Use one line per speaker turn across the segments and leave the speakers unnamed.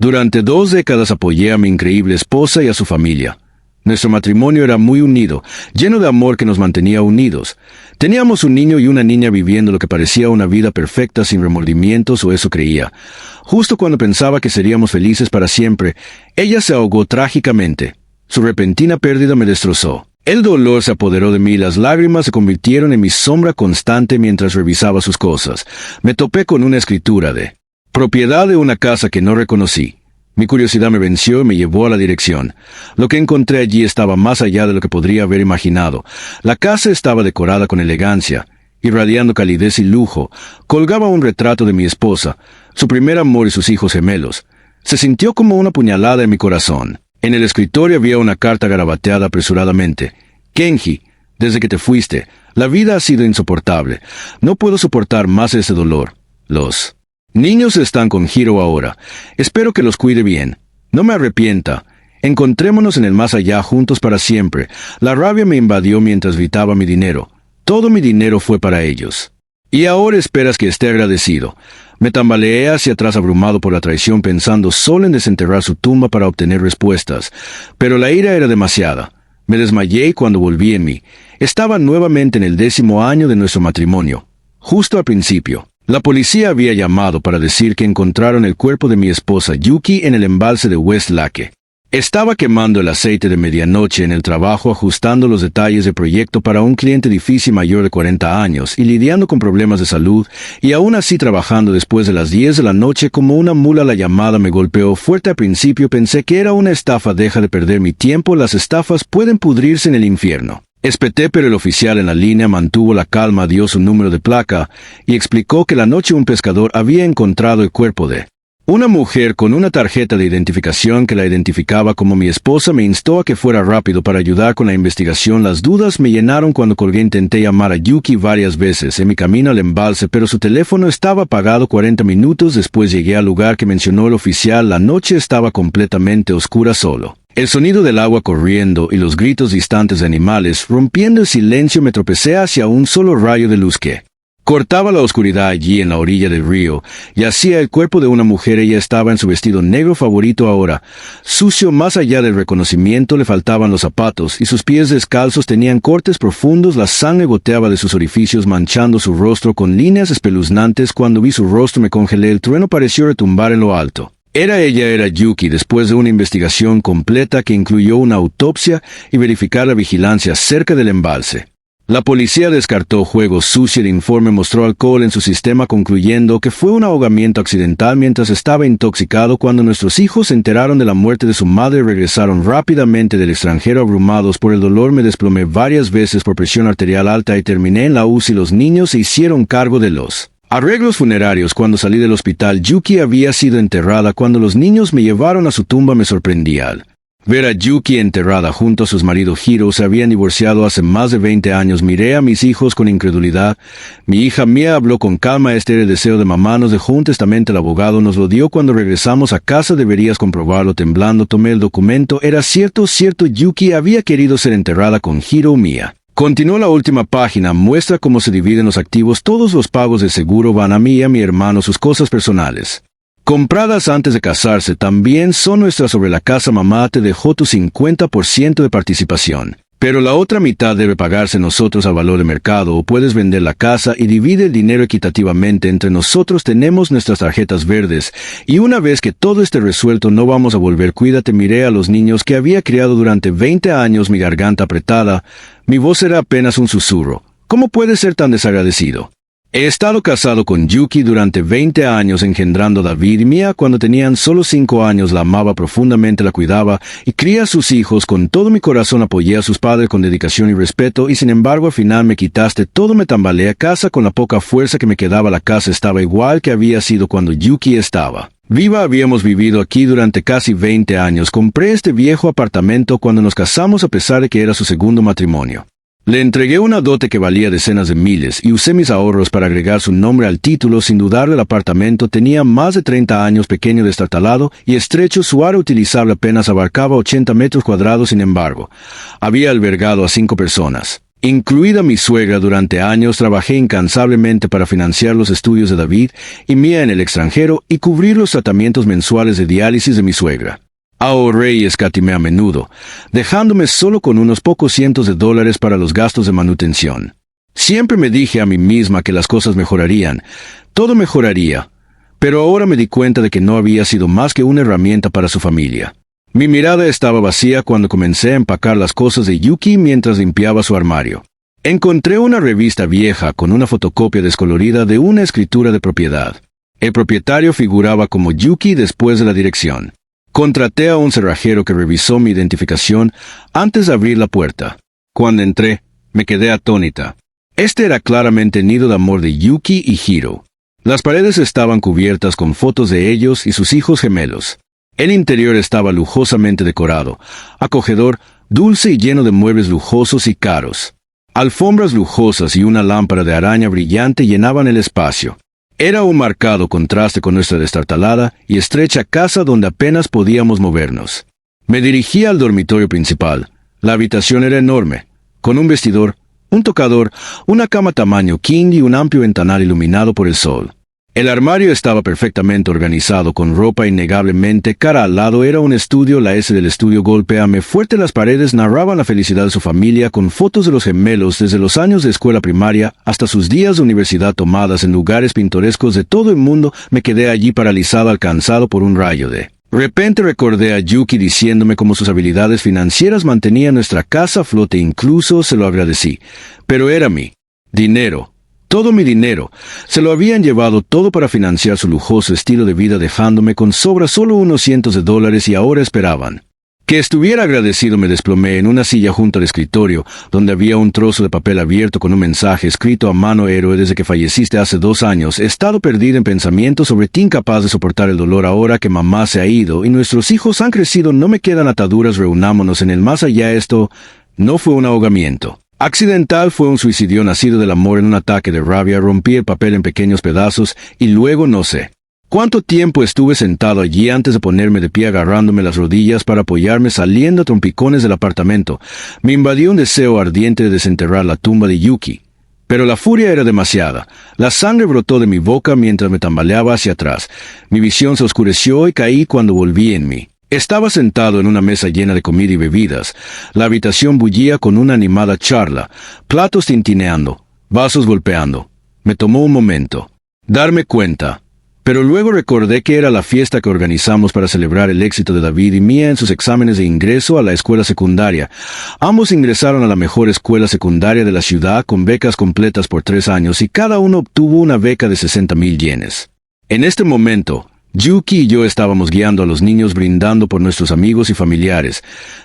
Durante 2 décadas apoyé a mi increíble esposa y a su familia. Nuestro matrimonio era muy unido, lleno de amor que nos mantenía unidos. Teníamos un niño y una niña viviendo lo que parecía una vida perfecta sin remordimientos, o eso creía. Justo cuando pensaba que seríamos felices para siempre, ella se ahogó trágicamente. Su repentina pérdida me destrozó. El dolor se apoderó de mí y las lágrimas se convirtieron en mi sombra constante mientras revisaba sus cosas. Me topé con una escritura de propiedad de una casa que no reconocí. Mi curiosidad me venció y me llevó a la dirección. Lo que encontré allí estaba más allá de lo que podría haber imaginado. La casa estaba decorada con elegancia, irradiando calidez y lujo. Colgaba un retrato de mi esposa, su primer amor y sus hijos gemelos. Se sintió como una puñalada en mi corazón. En el escritorio había una carta garabateada apresuradamente. Kenji, desde que te fuiste, la vida ha sido insoportable. No puedo soportar más ese dolor. Los niños están con Hiro ahora. Espero que los cuide bien. No me arrepienta. Encontrémonos en el más allá juntos para siempre. La rabia me invadió mientras gritaba mi dinero. Todo mi dinero fue para ellos. Y ahora esperas que esté agradecido. Me tambaleé hacia atrás abrumado por la traición pensando solo en desenterrar su tumba para obtener respuestas. Pero la ira era demasiada. Me desmayé cuando volví en mí. Estaba nuevamente en el 10º año de nuestro matrimonio. Justo al principio. La policía había llamado para decir que encontraron el cuerpo de mi esposa Yuki en el embalse de West Lake. Estaba quemando el aceite de medianoche en el trabajo ajustando los detalles del proyecto para un cliente difícil mayor de 40 años y lidiando con problemas de salud, y aún así trabajando después de las 10 de la noche como una mula. La llamada me golpeó fuerte al principio. Pensé que era una estafa. Deja de perder mi tiempo, las estafas pueden pudrirse en el infierno. Espeté, pero el oficial en la línea mantuvo la calma, dio su número de placa y explicó que la noche un pescador había encontrado el cuerpo de una mujer con una tarjeta de identificación que la identificaba como mi esposa. Me instó a que fuera rápido para ayudar con la investigación. Las dudas me llenaron cuando colgué. Intenté llamar a Yuki varias veces en mi camino al embalse, pero su teléfono estaba apagado. 40 minutos después llegué al lugar que mencionó el oficial. La noche estaba completamente oscura. Solo el sonido del agua corriendo y los gritos distantes de animales rompiendo el silencio. Me tropecé hacia un solo rayo de luz que cortaba la oscuridad allí en la orilla del río. Yacía el cuerpo de una mujer. Ella estaba en su vestido negro favorito ahora, sucio más allá del reconocimiento. Le faltaban los zapatos y sus pies descalzos tenían cortes profundos. La sangre goteaba de sus orificios manchando su rostro con líneas espeluznantes. Cuando vi su rostro me congelé. El trueno pareció retumbar en lo alto. Era Yuki, después de una investigación completa que incluyó una autopsia y verificar la vigilancia cerca del embalse. La policía descartó juego sucio. El informe mostró alcohol en su sistema, concluyendo que fue un ahogamiento accidental mientras estaba intoxicado. Cuando nuestros hijos se enteraron de la muerte de su madre, regresaron rápidamente del extranjero abrumados por el dolor. Me desplomé varias veces por presión arterial alta y terminé en la UCI. Los niños se hicieron cargo de los arreglos funerarios. Cuando salí del hospital, Yuki había sido enterrada. Cuando los niños me llevaron a su tumba me sorprendí al ver a Yuki enterrada junto a su marido Hiro. Se habían divorciado hace más de 20 años. Miré a mis hijos con incredulidad. Mi hija Mia habló con calma. Este era el deseo de mamá. Nos dejó un testamento. El abogado nos lo dio cuando regresamos a casa. Deberías comprobarlo. Temblando tomé el documento. Era cierto. Yuki había querido ser enterrada con Hiro. Mia continuó. La última página muestra cómo se dividen los activos. Todos los pagos de seguro van a mí y a mi hermano. Sus cosas personales compradas antes de casarse también son nuestras. Sobre la casa, mamá te dejó tu 50% de participación, pero la otra mitad debe pagarse nosotros al valor de mercado, o puedes vender la casa y divide el dinero equitativamente entre nosotros. Tenemos nuestras tarjetas verdes y una vez que todo esté resuelto no vamos a volver. Cuídate. Miré a los niños que había criado durante 20 años, mi garganta apretada. Mi voz era apenas un susurro. ¿Cómo puedes ser tan desagradecido? He estado casado con Yuki durante 20 años, engendrando a David y Mia. Cuando tenían solo 5 años la amaba profundamente, la cuidaba y cría a sus hijos con todo mi corazón. Apoyé a sus padres con dedicación y respeto y sin embargo al final me quitaste todo. Me tambaleé a casa con la poca fuerza que me quedaba. La casa estaba igual que había sido cuando Yuki estaba viva. Habíamos vivido aquí durante casi 20 años. Compré este viejo apartamento cuando nos casamos a pesar de que era su segundo matrimonio. Le entregué una dote que valía decenas de miles y usé mis ahorros para agregar su nombre al título. Sin dudarlo, el apartamento tenía más de 30 años, pequeño, destartalado y estrecho. Su área utilizable apenas abarcaba 80 metros cuadrados. Sin embargo, había albergado a 5 personas. Incluida mi suegra, durante años trabajé incansablemente para financiar los estudios de David y Mía en el extranjero y cubrir los tratamientos mensuales de diálisis de mi suegra. Ahorré y escatimé a menudo, dejándome solo con unos pocos cientos de dólares para los gastos de manutención. Siempre me dije a mí misma que las cosas mejorarían, todo mejoraría, pero ahora me di cuenta de que no había sido más que una herramienta para su familia. Mi mirada estaba vacía cuando comencé a empacar las cosas de Yuki mientras limpiaba su armario. Encontré una revista vieja con una fotocopia descolorida de una escritura de propiedad. El propietario figuraba como Yuki después de la dirección. Contraté a un cerrajero que revisó mi identificación antes de abrir la puerta. Cuando entré, me quedé atónita. Este era claramente el nido de amor de Yuki y Hiro. Las paredes estaban cubiertas con fotos de ellos y sus hijos gemelos. El interior estaba lujosamente decorado, acogedor, dulce y lleno de muebles lujosos y caros. Alfombras lujosas y una lámpara de araña brillante llenaban el espacio. Era un marcado contraste con nuestra destartalada y estrecha casa donde apenas podíamos movernos. Me dirigí al dormitorio principal. La habitación era enorme, con un vestidor, un tocador, una cama tamaño king y un amplio ventanal iluminado por el sol. El armario estaba perfectamente organizado con ropa innegablemente cara al lado. Era un estudio. La S del estudio Golpéame fuerte. Las paredes narraban la felicidad de su familia con fotos de los gemelos desde los años de escuela primaria hasta sus días de universidad tomadas en lugares pintorescos de todo el mundo. Me quedé allí paralizado, alcanzado por un rayo de repente. Recordé a Yuki diciéndome cómo sus habilidades financieras mantenían nuestra casa a flote. Incluso se lo agradecí. Pero era mi dinero. Todo mi dinero. Se lo habían llevado todo para financiar su lujoso estilo de vida, dejándome con sobra solo unos cientos de dólares, y ahora esperaban que estuviera agradecido. Me desplomé en una silla junto al escritorio, donde había un trozo de papel abierto con un mensaje escrito a mano: héroe, desde que falleciste hace 2 años, he estado perdida en pensamientos sobre ti, incapaz de soportar el dolor ahora que mamá se ha ido y nuestros hijos han crecido. No me quedan ataduras, reunámonos en el más allá. Esto no fue un ahogamiento accidental, fue un suicidio nacido del amor. En un ataque de rabia rompí el papel en pequeños pedazos y luego no sé cuánto tiempo estuve sentado allí antes de ponerme de pie, agarrándome las rodillas para apoyarme, saliendo a trompicones del apartamento. Me invadió un deseo ardiente de desenterrar la tumba de Yuki, pero la furia era demasiada. La sangre brotó de mi boca mientras me tambaleaba hacia atrás. Mi visión se oscureció y caí cuando volví en mí. Estaba sentado en una mesa llena de comida y bebidas. La habitación bullía con una animada charla, platos tintineando, vasos golpeando. Me tomó un momento darme cuenta, pero luego recordé que era la fiesta que organizamos para celebrar el éxito de David y Mía en sus exámenes de ingreso a la escuela secundaria. Ambos ingresaron a la mejor escuela secundaria de la ciudad con becas completas por 3 años y cada uno obtuvo una beca de 60,000 yenes. En este momento, Yuki y yo estábamos guiando a los niños, brindando por nuestros amigos y familiares.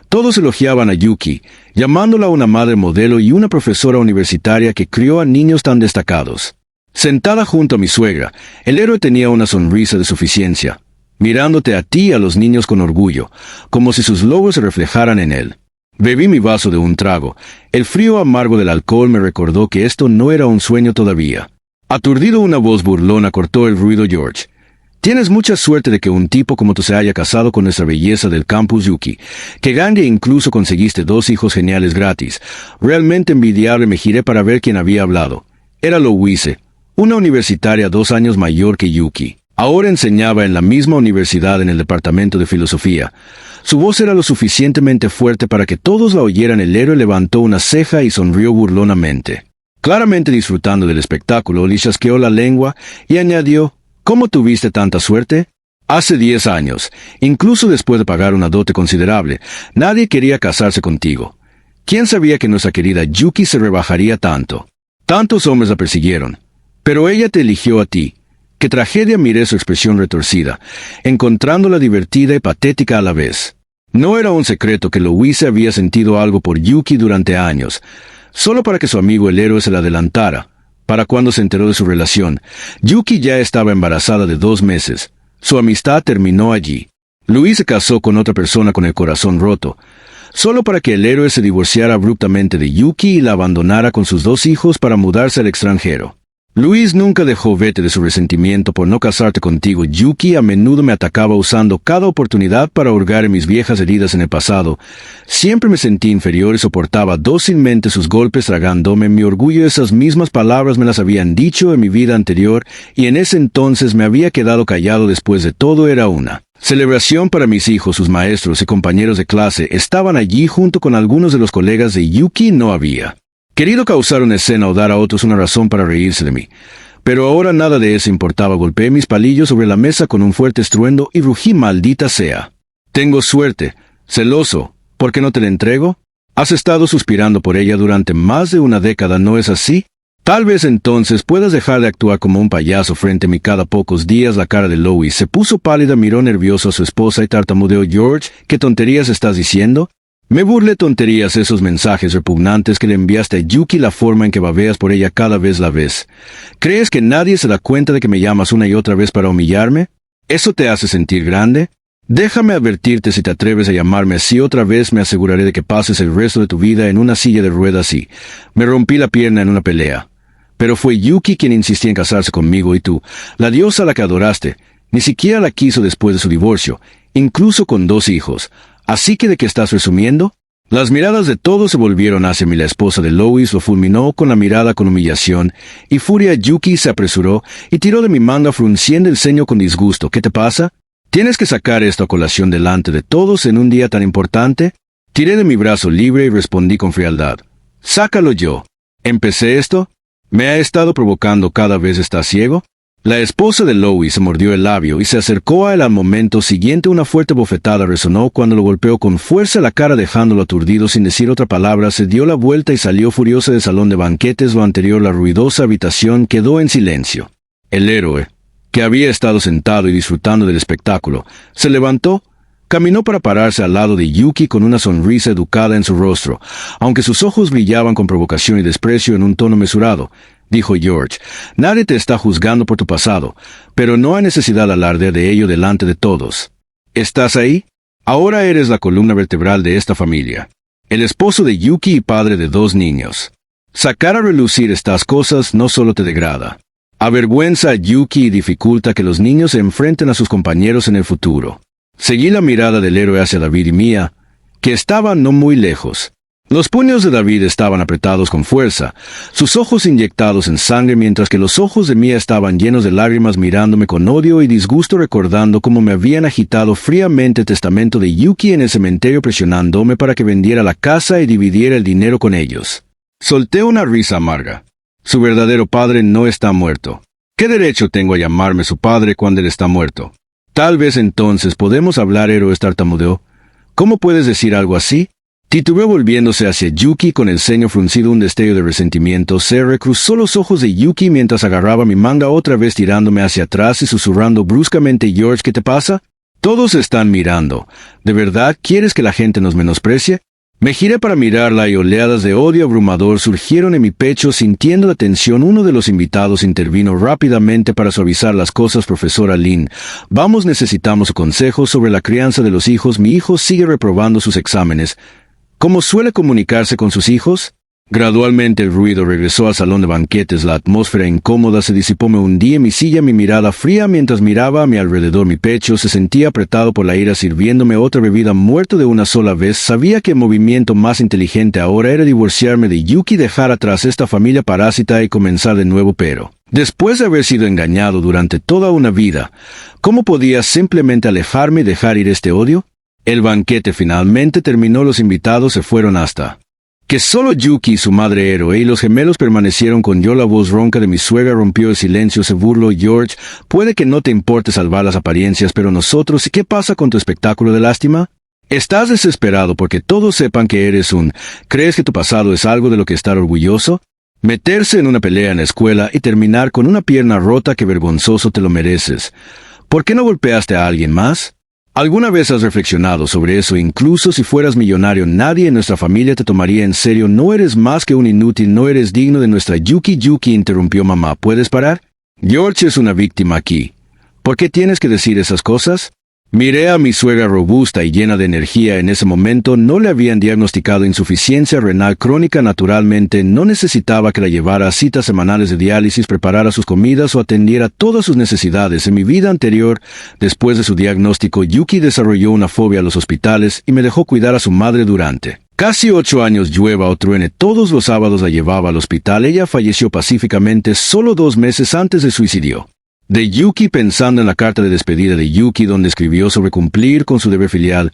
Todos elogiaban a Yuki, llamándola una madre modelo y una profesora universitaria que crió a niños tan destacados. Sentada junto a mi suegra, el héroe tenía una sonrisa de suficiencia, mirándote a ti y a los niños con orgullo, como si sus logros se reflejaran en él. Bebí mi vaso de un trago. El frío amargo del alcohol me recordó que esto no era un sueño todavía. Aturdido, una voz burlona cortó el ruido. George, tienes mucha suerte de que un tipo como tú se haya casado con nuestra belleza del campus, Yuki. Que grande, incluso conseguiste 2 hijos geniales gratis. Realmente envidiable. Me giré para ver quién había hablado. Era Louise, una universitaria 2 años mayor que Yuki. Ahora enseñaba en la misma universidad en el departamento de filosofía. Su voz era lo suficientemente fuerte para que todos la oyeran. El héroe levantó una ceja y sonrió burlonamente. Claramente disfrutando del espectáculo, le chasqueó la lengua y añadió: ¿cómo tuviste tanta suerte? Hace 10 años, incluso después de pagar una dote considerable, nadie quería casarse contigo. ¿Quién sabía que nuestra querida Yuki se rebajaría tanto? Tantos hombres la persiguieron, pero ella te eligió a ti. ¡Qué tragedia! Miré su expresión retorcida, encontrándola divertida y patética a la vez. No era un secreto que Louise había sentido algo por Yuki durante años, solo para que su amigo el héroe se la adelantara. Para cuando se enteró de su relación, Yuki ya estaba embarazada de 2 meses. Su amistad terminó allí. Louise se casó con otra persona con el corazón roto, solo para que el héroe se divorciara abruptamente de Yuki y la abandonara con sus 2 hijos para mudarse al extranjero. Luis nunca dejó vete de su resentimiento por no casarte contigo. Yuki a menudo me atacaba usando cada oportunidad para hurgar en mis viejas heridas en el pasado. Siempre me sentí inferior y soportaba dócilmente sus golpes tragándome mi orgullo. Esas mismas palabras me las habían dicho en mi vida anterior y en ese entonces me había quedado callado. Después de todo era una celebración para mis hijos. Sus maestros y compañeros de clase estaban allí junto con algunos de los colegas de Yuki. No había querido causar una escena o dar a otros una razón para reírse de mí. Pero ahora nada de eso importaba. Golpeé mis palillos sobre la mesa con un fuerte estruendo y rugí: maldita sea. Tengo suerte. Celoso. ¿Por qué no te la entrego? Has estado suspirando por ella durante más de una década, ¿no es así? Tal vez entonces puedas dejar de actuar como un payaso frente a mí cada pocos días. La cara de Lois se puso pálida, miró nervioso a su esposa y tartamudeó: George, ¿qué tonterías estás diciendo? Me burlé. Tonterías, esos mensajes repugnantes que le enviaste a Yuki, la forma en que babeas por ella cada vez la ves. ¿Crees que nadie se da cuenta de que me llamas una y otra vez para humillarme? ¿Eso te hace sentir grande? Déjame advertirte: si te atreves a llamarme así otra vez, me aseguraré de que pases el resto de tu vida en una silla de ruedas. Y me rompí la pierna en una pelea. Pero fue Yuki quien insistía en casarse conmigo y tú, la diosa a la que adoraste, ni siquiera la quiso después de su divorcio, incluso con 2 hijos. ¿Así que de qué estás resumiendo? Las miradas de todos se volvieron hacia mí. La esposa de Lois lo fulminó con la mirada con humillación y furia. Yuki se apresuró y tiró de mi manga frunciendo el ceño con disgusto. ¿Qué te pasa? ¿Tienes que sacar esto a colación delante de todos en un día tan importante? Tiré de mi brazo libre y respondí con frialdad: sácalo yo. ¿Empecé esto? ¿Me ha estado provocando cada vez? ¿Estás ciego? La esposa de Lois se mordió el labio y se acercó a él. Al momento siguiente una fuerte bofetada resonó cuando lo golpeó con fuerza la cara, dejándolo aturdido. Sin decir otra palabra, se dio la vuelta y salió furiosa del salón de banquetes. Lo anterior, la ruidosa habitación, quedó en silencio. El héroe, que había estado sentado y disfrutando del espectáculo, se levantó, caminó para pararse al lado de Yuki con una sonrisa educada en su rostro, aunque sus ojos brillaban con provocación y desprecio. En un tono mesurado, dijo George: nadie te está juzgando por tu pasado, pero no hay necesidad de alardear de ello delante de todos. ¿Estás ahí? Ahora eres la columna vertebral de esta familia, el esposo de Yuki y padre de 2 niños. Sacar a relucir estas cosas no solo te degrada, avergüenza a Yuki y dificulta que los niños se enfrenten a sus compañeros en el futuro. Seguí la mirada del héroe hacia David y Mia, que estaban no muy lejos. Los puños de David estaban apretados con fuerza, sus ojos inyectados en sangre, mientras que los ojos de Mia estaban llenos de lágrimas, mirándome con odio y disgusto, recordando cómo me habían agitado fríamente el testamento de Yuki en el cementerio, presionándome para que vendiera la casa y dividiera el dinero con ellos. Solté una risa amarga. Su verdadero padre no está muerto. ¿Qué derecho tengo a llamarme su padre cuando él está muerto? Tal vez entonces podemos hablar. Héroe, tartamudeó. ¿Cómo puedes decir algo así? Titubeó, volviéndose hacia Yuki con el ceño fruncido. Un destello de resentimiento se recruzó los ojos de Yuki mientras agarraba mi manga, otra vez tirándome hacia atrás y susurrando bruscamente: George, ¿qué te pasa? Todos están mirando. ¿De verdad quieres que la gente nos menosprecie? Me giré para mirarla y oleadas de odio abrumador surgieron en mi pecho. Sintiendo la tensión, uno de los invitados intervino rápidamente para suavizar las cosas. Profesora Lin, vamos, necesitamos su consejo sobre la crianza de los hijos. Mi hijo sigue reprobando sus exámenes. ¿Cómo suele comunicarse con sus hijos? Gradualmente el ruido regresó al salón de banquetes. La atmósfera incómoda se disipó. Me hundí en mi silla, mi mirada fría mientras miraba a mi alrededor. Mi pecho se sentía apretado por la ira. Sirviéndome otra bebida, muerto de una sola vez, sabía que el movimiento más inteligente ahora era divorciarme de Yuki, dejar atrás esta familia parásita y comenzar de nuevo. Pero después de haber sido engañado durante toda una vida, ¿cómo podía simplemente alejarme y dejar ir este odio? El banquete finalmente terminó. Los invitados se fueron hasta que solo Yuki y su madre héroe y los gemelos permanecieron con yo. La voz ronca de mi suegra rompió el silencio. Se burló: George, puede que no te importe salvar las apariencias, pero nosotros, ¿qué pasa con tu espectáculo de lástima? ¿Estás desesperado porque todos sepan que eres un... ¿Crees que tu pasado es algo de lo que estar orgulloso? Meterse en una pelea en la escuela y terminar con una pierna rota, qué vergonzoso, te lo mereces. ¿Por qué no golpeaste a alguien más? ¿Alguna vez has reflexionado sobre eso? Incluso si fueras millonario, nadie en nuestra familia te tomaría en serio. No eres más que un inútil, no eres digno de nuestra Yuki. Yuki, interrumpió mamá, ¿puedes parar? George es una víctima aquí. ¿Por qué tienes que decir esas cosas? Miré a mi suegra robusta y llena de energía. En ese momento no le habían diagnosticado insuficiencia renal crónica. Naturalmente no necesitaba que la llevara a citas semanales de diálisis, preparara sus comidas o atendiera todas sus necesidades. En mi vida anterior, después de su diagnóstico, Yuki desarrolló una fobia a los hospitales y me dejó cuidar a su madre durante casi 8 años. Llueva o truene, todos los sábados la llevaba al hospital. Ella falleció pacíficamente solo 2 meses antes del suicidio de Yuki. Pensando en la carta de despedida de Yuki donde escribió sobre cumplir con su deber filial,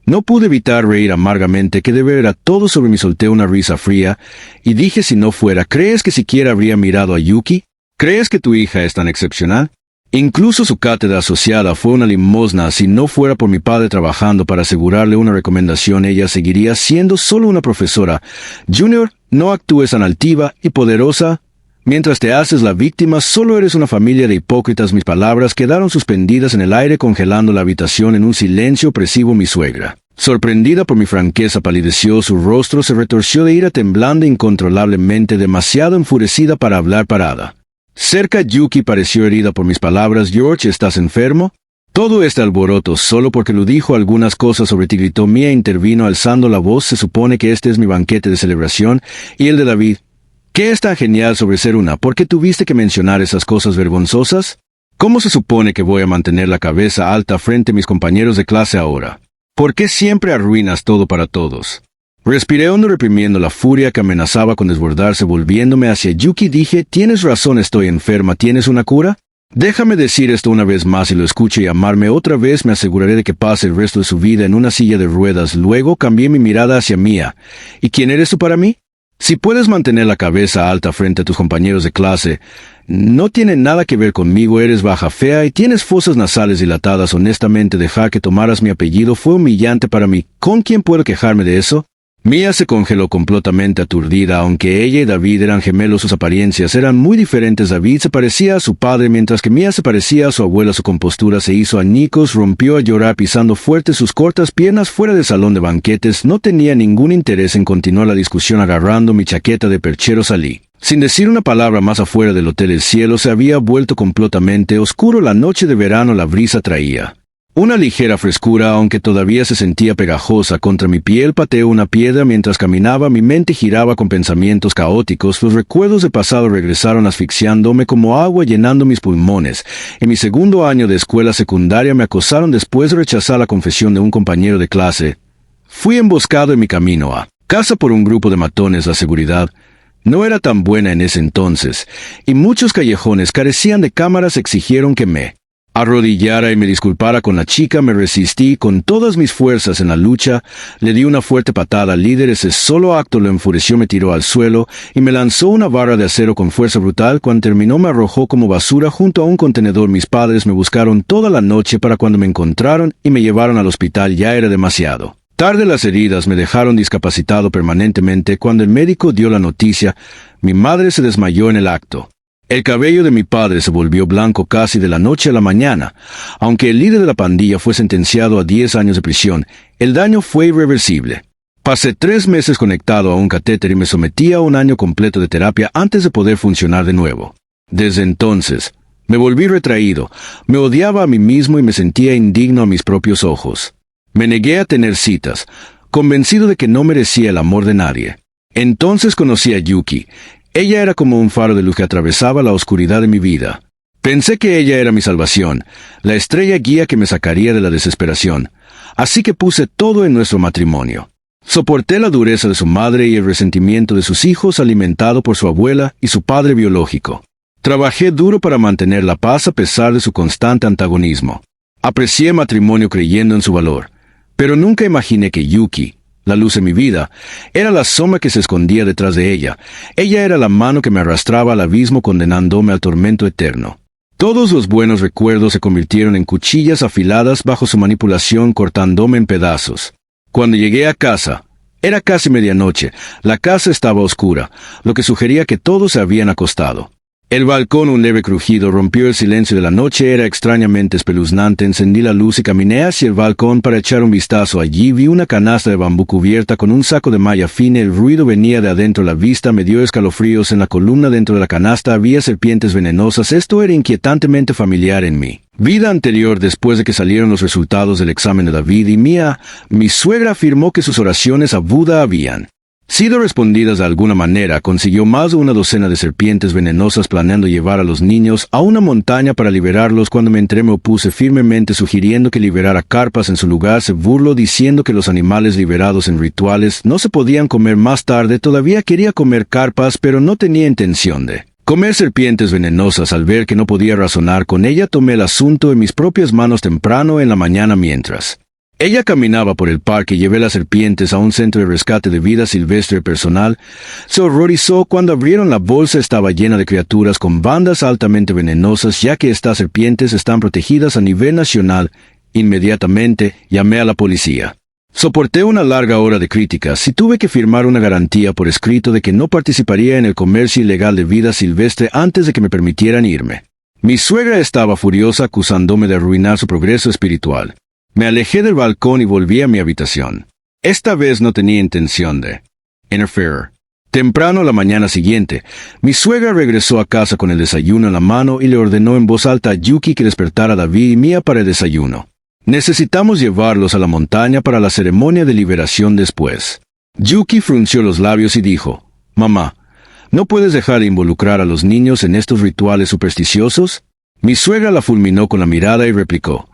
no pude evitar reír amargamente. Que deber era todo sobre mí. Solté una risa fría y dije, si no fuera, ¿crees que siquiera habría mirado a Yuki? ¿Crees que tu hija es tan excepcional? Incluso su cátedra asociada fue una limosna. Si no fuera por mi padre trabajando para asegurarle una recomendación, ella seguiría siendo solo una profesora. Junior, no actúes tan altiva y poderosa. Mientras te haces la víctima, solo eres una familia de hipócritas. Mis palabras quedaron suspendidas en el aire, congelando la habitación en un silencio opresivo. Mi suegra, sorprendida por mi franqueza, palideció. Su rostro se retorció de ira, temblando incontrolablemente, demasiado enfurecida para hablar. Parada cerca, Yuki pareció herida por mis palabras. George, ¿estás enfermo? Todo este alboroto solo porque lo dijo algunas cosas sobre ti, gritó. Mia intervino alzando la voz. Se supone que este es mi banquete de celebración y el de David. ¿Qué es tan genial sobre ser una? ¿Por qué tuviste que mencionar esas cosas vergonzosas? ¿Cómo se supone que voy a mantener la cabeza alta frente a mis compañeros de clase ahora? ¿Por qué siempre arruinas todo para todos? Respiré hondo, reprimiendo la furia que amenazaba con desbordarse. Volviéndome hacia Yuki dije, tienes razón, estoy enferma. ¿Tienes una cura? Déjame decir esto una vez más y lo escuche y amarme otra vez. Me aseguraré de que pase el resto de su vida en una silla de ruedas. Luego cambié mi mirada hacia Mia. ¿Y quién eres tú para mí? Si puedes mantener la cabeza alta frente a tus compañeros de clase, no tiene nada que ver conmigo. Eres baja, fea y tienes fosas nasales dilatadas. Honestamente, dejar que tomaras mi apellido fue humillante para mí. ¿Con quién puedo quejarme de eso? Mia se congeló completamente aturdida. Aunque ella y David eran gemelos, sus apariencias eran muy diferentes. David se parecía a su padre, mientras que Mia se parecía a su abuela. Su compostura se hizo añicos, rompió a llorar pisando fuerte sus cortas piernas fuera del salón de banquetes. No tenía ningún interés en continuar la discusión. Agarrando mi chaqueta de perchero salí. Sin decir una palabra más. Afuera del hotel el cielo se había vuelto completamente oscuro. La noche de verano, la brisa traía una ligera frescura, aunque todavía se sentía pegajosa contra mi piel. Pateé una piedra mientras caminaba. Mi mente giraba con pensamientos caóticos. Los recuerdos del pasado regresaron asfixiándome como agua, llenando mis pulmones. En mi segundo año de escuela secundaria me acosaron después de rechazar la confesión de un compañero de clase. Fui emboscado en mi camino a casa por un grupo de matones. La seguridad no era tan buena en ese entonces, y muchos callejones carecían de cámaras. Exigieron que me arrodillara y me disculpara con la chica. Me resistí con todas mis fuerzas en la lucha. Le di una fuerte patada al líder. Ese solo acto lo enfureció. Me tiró al suelo y me lanzó una barra de acero con fuerza brutal. Cuando terminó me arrojó como basura junto a un contenedor. Mis padres me buscaron toda la noche. Para cuando me encontraron y me llevaron al hospital ya era demasiado tarde. Las heridas me dejaron discapacitado permanentemente. Cuando el médico dio la noticia, mi madre se desmayó en el acto. El cabello de mi padre se volvió blanco casi de la noche a la mañana. Aunque el líder de la pandilla fue sentenciado a 10 años de prisión, el daño fue irreversible. Pasé 3 meses conectado a un catéter y me sometí a un año completo de terapia antes de poder funcionar de nuevo. Desde entonces, me volví retraído. Me odiaba a mí mismo y me sentía indigno a mis propios ojos. Me negué a tener citas, convencido de que no merecía el amor de nadie. Entonces conocí a Yuki. Ella era como un faro de luz que atravesaba la oscuridad de mi vida. Pensé que ella era mi salvación, la estrella guía que me sacaría de la desesperación. Así que puse todo en nuestro matrimonio. Soporté la dureza de su madre y el resentimiento de sus hijos, alimentado por su abuela y su padre biológico. Trabajé duro para mantener la paz a pesar de su constante antagonismo. Aprecié el matrimonio creyendo en su valor, pero nunca imaginé que Yuki, la luz en mi vida, era la sombra que se escondía detrás de ella. Ella era la mano que me arrastraba al abismo, condenándome al tormento eterno. Todos los buenos recuerdos se convirtieron en cuchillas afiladas bajo su manipulación, cortándome en pedazos. Cuando llegué a casa, era casi medianoche. La casa estaba oscura, lo que sugería que todos se habían acostado. El balcón, un leve crujido, rompió el silencio de la noche. Era extrañamente espeluznante. Encendí la luz y caminé hacia el balcón para echar un vistazo. Allí vi una canasta de bambú cubierta con un saco de malla fina. El ruido venía de adentro. La vista me dio escalofríos. En la columna dentro de la canasta había serpientes venenosas. Esto era inquietantemente familiar en mí. Vida anterior, después de que salieron los resultados del examen de David y Mía, mi suegra afirmó que sus oraciones a Buda habían sido respondidas de alguna manera. Consiguió más de una docena de serpientes venenosas planeando llevar a los niños a una montaña para liberarlos. Cuando me entré me opuse firmemente, sugiriendo que liberara carpas en su lugar. Se burló diciendo que los animales liberados en rituales no se podían comer más tarde. Todavía quería comer carpas, pero no tenía intención de comer serpientes venenosas. Al ver que no podía razonar con ella, tomé el asunto en mis propias manos temprano en la mañana mientras ella caminaba por el parque. Llevé las serpientes a un centro de rescate de vida silvestre personal. Se horrorizó cuando abrieron la bolsa. Estaba llena de criaturas con bandas altamente venenosas, ya que estas serpientes están protegidas a nivel nacional. Inmediatamente llamé a la policía. Soporté una larga hora de críticas y tuve que firmar una garantía por escrito de que no participaría en el comercio ilegal de vida silvestre antes de que me permitieran irme. Mi suegra estaba furiosa, acusándome de arruinar su progreso espiritual. Me alejé del balcón y volví a mi habitación. Esta vez no tenía intención de interferir. Temprano la mañana siguiente, mi suegra regresó a casa con el desayuno en la mano y le ordenó en voz alta a Yuki que despertara a David y Mía para el desayuno. Necesitamos llevarlos a la montaña para la ceremonia de liberación después. Yuki frunció los labios y dijo, «Mamá, ¿no puedes dejar de involucrar a los niños en estos rituales supersticiosos?» Mi suegra la fulminó con la mirada y replicó,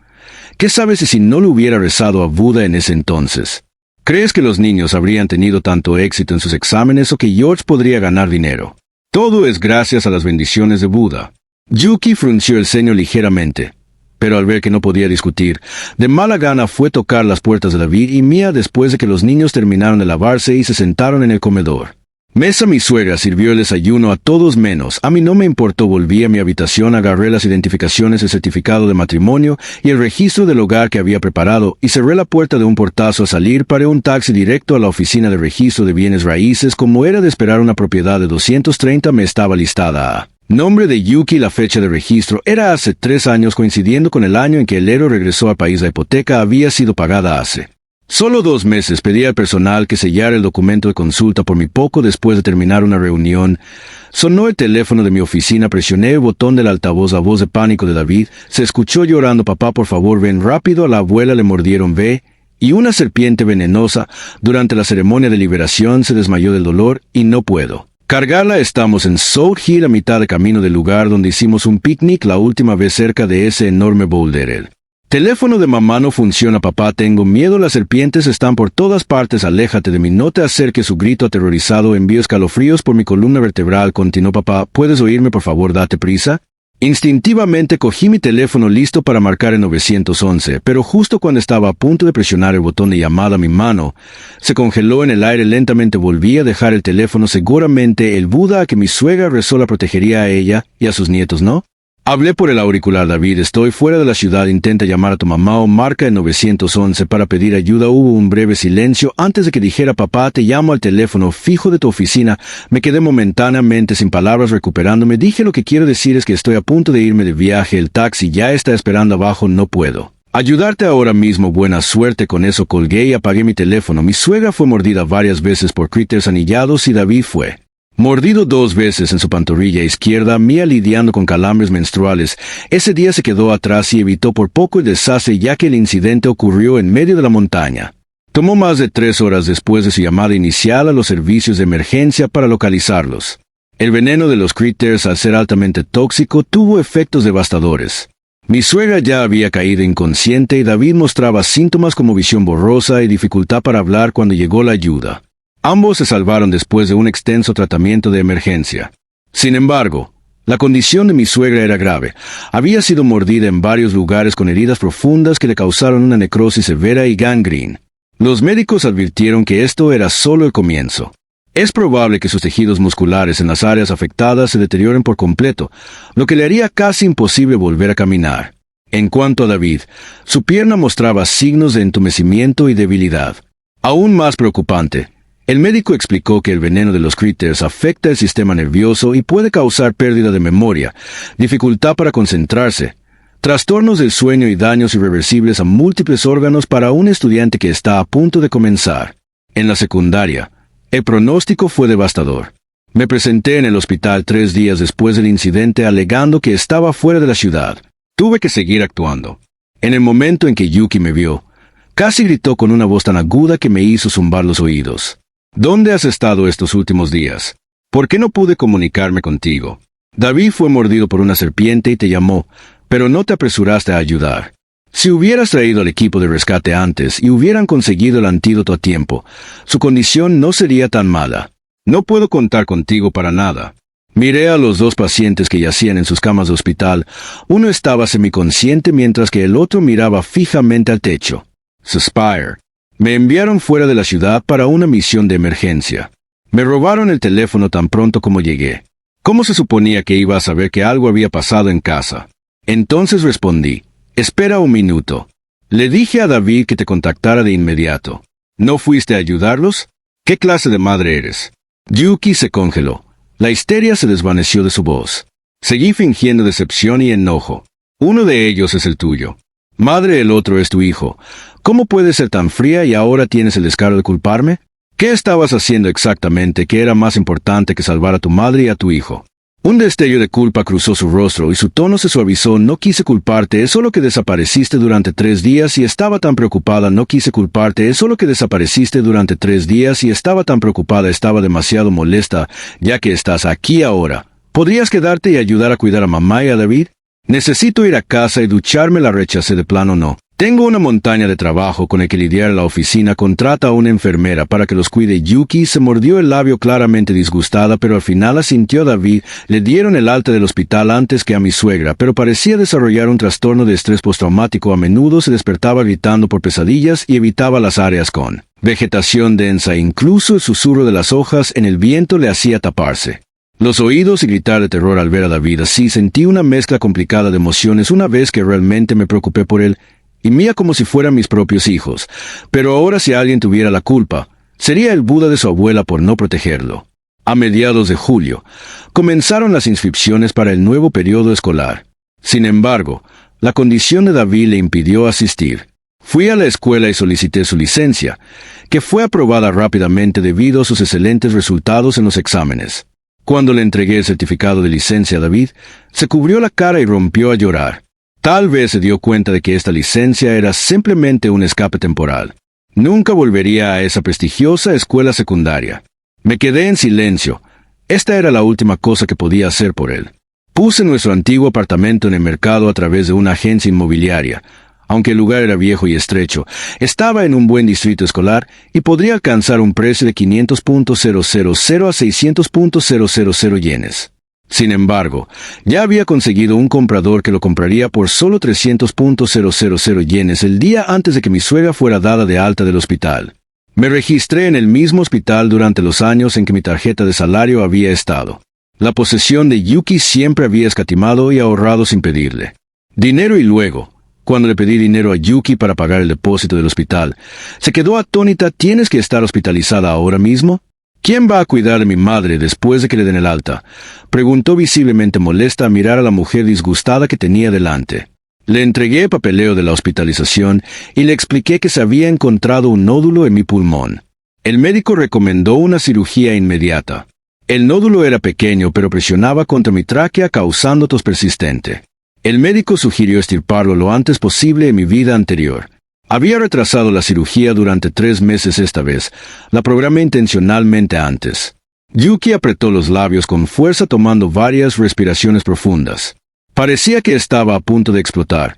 «¿Qué sabes si no le hubiera rezado a Buda en ese entonces? ¿Crees que los niños habrían tenido tanto éxito en sus exámenes o que George podría ganar dinero? Todo es gracias a las bendiciones de Buda». Yuki frunció el ceño ligeramente, pero al ver que no podía discutir, de mala gana fue tocar las puertas de David y Mía después de que los niños terminaron de lavarse y se sentaron en el comedor. Mesa. Mi suegra sirvió el desayuno a todos menos. A mí no me importó. Volví a mi habitación, agarré las identificaciones, el certificado de matrimonio y el registro del hogar que había preparado y cerré la puerta de un portazo. A salir, paré un taxi directo a la oficina de registro de bienes raíces. Como era de esperar, una propiedad de 230 me estaba listada a nombre de Yuki. La fecha de registro era hace 3 años, coincidiendo con el año en que el héroe regresó al país. La hipoteca había sido pagada hace solo 2 meses. Pedí al personal que sellara el documento de consulta por mí. Poco después de terminar una reunión, sonó el teléfono de mi oficina. Presioné el botón del altavoz. La voz de pánico de David se escuchó llorando. «Papá, por favor, ven rápido. A la abuela le mordieron ve y una serpiente venenosa. Durante la ceremonia de liberación se desmayó del dolor y no puedo cargarla. Estamos en South Hill, a mitad de camino del lugar donde hicimos un picnic la última vez, cerca de ese enorme boulder». El teléfono de mamá no funciona. «Papá, tengo miedo. Las serpientes están por todas partes. Aléjate de mí. No te acerques». Su grito aterrorizado envió escalofríos por mi columna vertebral. Continuó: «Papá, ¿puedes oírme? Por favor, date prisa». Instintivamente cogí mi teléfono listo para marcar el 911, pero justo cuando estaba a punto de presionar el botón de llamada, mi mano se congeló en el aire. Lentamente volví a dejar el teléfono. Seguramente el Buda a que mi suegra rezó la protegería a ella y a sus nietos, ¿no? Hablé por el auricular: «David, estoy fuera de la ciudad. Intenta llamar a tu mamá o marca el 911 para pedir ayuda». Hubo un breve silencio antes de que dijera: «Papá, te llamo al teléfono fijo de tu oficina». Me quedé momentáneamente sin palabras, recuperándome. Dije: «Lo que quiero decir es que estoy a punto de irme de viaje. El taxi ya está esperando abajo. No puedo ayudarte ahora mismo». «Buena suerte con eso». Colgué y apagué mi teléfono. Mi suegra fue mordida varias veces por critters anillados y David fue mordido 2 veces en su pantorrilla izquierda. Mía lidiando con calambres menstruales. Ese día se quedó atrás y evitó por poco el desastre, ya que el incidente ocurrió en medio de la montaña. Tomó más de 3 horas después de su llamada inicial a los servicios de emergencia para localizarlos. El veneno de los critters, al ser altamente tóxico, tuvo efectos devastadores. Mi suegra ya había caído inconsciente y David mostraba síntomas como visión borrosa y dificultad para hablar cuando llegó la ayuda. Ambos se salvaron después de un extenso tratamiento de emergencia. Sin embargo, la condición de mi suegra era grave. Había sido mordida en varios lugares con heridas profundas que le causaron una necrosis severa y gangrena. Los médicos advirtieron que esto era solo el comienzo. Es probable que sus tejidos musculares en las áreas afectadas se deterioren por completo, lo que le haría casi imposible volver a caminar. En cuanto a David, su pierna mostraba signos de entumecimiento y debilidad. Aún más preocupante, El médico explicó que el veneno de los critters afecta el sistema nervioso y puede causar pérdida de memoria, dificultad para concentrarse, trastornos del sueño y daños irreversibles a múltiples órganos para un estudiante que está a punto de comenzar. En la secundaria, el pronóstico fue devastador. Me presenté en el hospital 3 días después del incidente alegando que estaba fuera de la ciudad. Tuve que seguir actuando. En el momento en que Yuki me vio, casi gritó con una voz tan aguda que me hizo zumbar los oídos. ¿Dónde has estado estos últimos días? ¿Por qué no pude comunicarme contigo? David fue mordido por una serpiente y te llamó, pero no te apresuraste a ayudar. Si hubieras traído al equipo de rescate antes y hubieran conseguido el antídoto a tiempo, su condición no sería tan mala. No puedo contar contigo para nada. Miré a los 2 pacientes que yacían en sus camas de hospital. Uno estaba semiconsciente mientras que el otro miraba fijamente al techo. Suspire. Me enviaron fuera de la ciudad para una misión de emergencia. Me robaron el teléfono tan pronto como llegué. ¿Cómo se suponía que iba a saber que algo había pasado en casa? Entonces respondí, espera un minuto. Le dije a David que te contactara de inmediato. ¿No fuiste a ayudarlos? ¿Qué clase de madre eres? Yuki se congeló. La histeria se desvaneció de su voz. Seguí fingiendo decepción y enojo. Uno de ellos es el tuyo. Madre, el otro es tu hijo. ¿Cómo puedes ser tan fría y ahora tienes el descaro de culparme? ¿Qué estabas haciendo exactamente que era más importante que salvar a tu madre y a tu hijo? Un destello de culpa cruzó su rostro y su tono se suavizó. No quise culparte, es solo que desapareciste durante 3 días y estaba tan preocupada. No quise culparte, es solo que desapareciste durante 3 días y estaba tan preocupada. Estaba demasiado molesta, ya que estás aquí ahora. ¿Podrías quedarte y ayudar a cuidar a mamá y a David? Necesito ir a casa y ducharme. La rechacé de plano. No. Tengo una montaña de trabajo con el que lidiar en la oficina. Contrata a una enfermera para que los cuide. Yuki se mordió el labio claramente disgustada, pero al final asintió. David le dieron el alta del hospital antes que a mi suegra, pero parecía desarrollar un trastorno de estrés postraumático. A menudo se despertaba gritando por pesadillas y evitaba las áreas con vegetación densa. Incluso el susurro de las hojas en el viento le hacía taparse los oídos y gritar de terror al ver a David así. Sentí una mezcla complicada de emociones una vez que realmente me preocupé por él y mía como si fueran mis propios hijos. Pero ahora, si alguien tuviera la culpa, sería el Buda de su abuela por no protegerlo. A mediados de julio, comenzaron las inscripciones para el nuevo periodo escolar. Sin embargo, la condición de David le impidió asistir. Fui a la escuela y solicité su licencia, que fue aprobada rápidamente debido a sus excelentes resultados en los exámenes. Cuando le entregué el certificado de licencia a David, se cubrió la cara y rompió a llorar. Tal vez se dio cuenta de que esta licencia era simplemente un escape temporal. Nunca volvería a esa prestigiosa escuela secundaria. Me quedé en silencio. Esta era la última cosa que podía hacer por él. Puse nuestro antiguo apartamento en el mercado a través de una agencia inmobiliaria. Aunque el lugar era viejo y estrecho, estaba en un buen distrito escolar y podría alcanzar un precio de 500.000 a 600.000 yenes. Sin embargo, ya había conseguido un comprador que lo compraría por solo 300.000 yenes el día antes de que mi suegra fuera dada de alta del hospital. Me registré en el mismo hospital durante los años en que mi tarjeta de salario había estado. La posesión de Yuki siempre había escatimado y ahorrado sin pedirle dinero, y luego, cuando le pedí dinero a Yuki para pagar el depósito del hospital, se quedó atónita. ¿Tienes que estar hospitalizada ahora mismo? ¿Quién va a cuidar de mi madre después de que le den el alta?, preguntó visiblemente molesta a mirar a la mujer disgustada que tenía delante. Le entregué el papeleo de la hospitalización y le expliqué que se había encontrado un nódulo en mi pulmón. El médico recomendó una cirugía inmediata. El nódulo era pequeño pero presionaba contra mi tráquea causando tos persistente. El médico sugirió extirparlo lo antes posible. En mi vida anterior había retrasado la cirugía durante 3 meses. Esta vez la programé intencionalmente antes. Yuki apretó los labios con fuerza tomando varias respiraciones profundas. Parecía que estaba a punto de explotar,